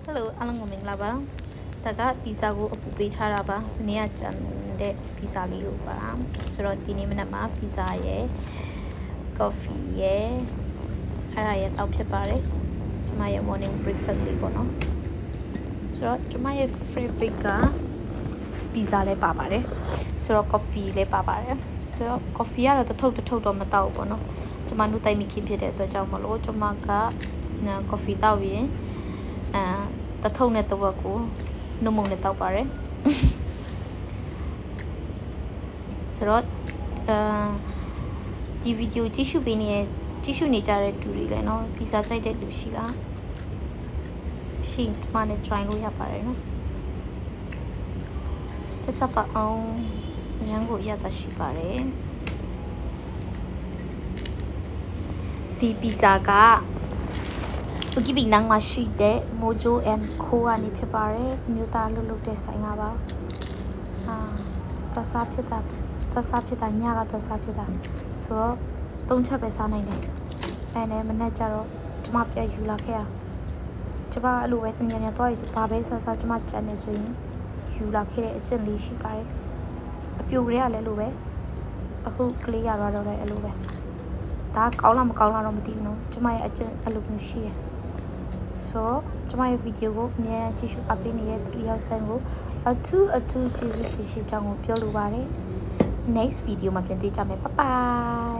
Hello အားလုံးကိုမင်္ဂလာပါဒါကပီဇာကိုအပူပေးချတာပါမနေ့ကကြံတဲ့ပီဇာလေးကိုပါဆိုတော့ဒီနေ့မနက်မှာပီဇာရယ်ကော်ဖီရယ်အဲ့ဒါရယ်တောက်ဖြစ်ပါတယ်ကျမရဲ့ morning breakfast လေးပေါ့နော်ဆိုတော့ကျမရဲ့ favorite ကပီဇာလေးပါပါတယ်ဆိုတော့ coffee လေးပါပါတယ်ဆိုတော့ coffee ကတော့တထုပ်တော့မတောက်ဘူးပေါ့နော်ကျမတို့တိုက်မိခင်ဖြစ်တဲ့အတွက်ကြောင့်မလို့ကျမက coffee တောက်ရင်တထုံနဲ့တဝက်ကိုနှုတ်မုံနဲ့တောက်ပါတယ်ဆိုတော့ဒီဗီဒီယိုကြည့်ရှုနေကြတဲ့သူတွေလည်းเนาะပီဇာကြိုက်တဲ့လူရှိလားရှိကျမနဲ့ try လို့ရပါတယ်เนาะဆက်ချပါအောင်ရန်ကိုရတာရှိပါတယ်ဒီပီဇာကဥကိပိနန်းမှာရှိတဲ့ Mojo and Co ကနေဖြစ်ပါတယ်မြို့သားလှုပ်လှုပ်တဲ့ဆိုင်ကပါတော့စားဖြစ်တာညကတော့စားဖြစ်တာဆိုတော့၃ချက်ပဲစားနိုင်တယ်အဲ့နဲ့မနေ့ကျတော့ကျမပြယူလာခဲ့ရကျမအဲ့လိုပဲတညနေတော့ရဆိုဘာပဲစားကျမကြံနေဆိုရင်ယူလာခဲ့တဲ့အကျင့်လေးရှိပါတယ်အပြိုတွေကလည်းလိုပဲအခုကလေးရတော့လည်းအဲ့လိုပဲဒါကောင်းလားမကောင်းလားတော့မသိဘူးနော်ကျမရဲ့အကျင့်အဲ့လိုမျိုးရှိတယ်ဆိုတော့ကျမရဲ့ဗီဒီယိုကိုအများကြီးကြည့်ရှုအားပေးနေတဲ့သူရောက်စံကိုအထူးကျေးဇူးတင်ရှိကြောင်းကိုပြောလိုပါတယ် next video မှာပြန်တွေ့ကြမယ်bye bye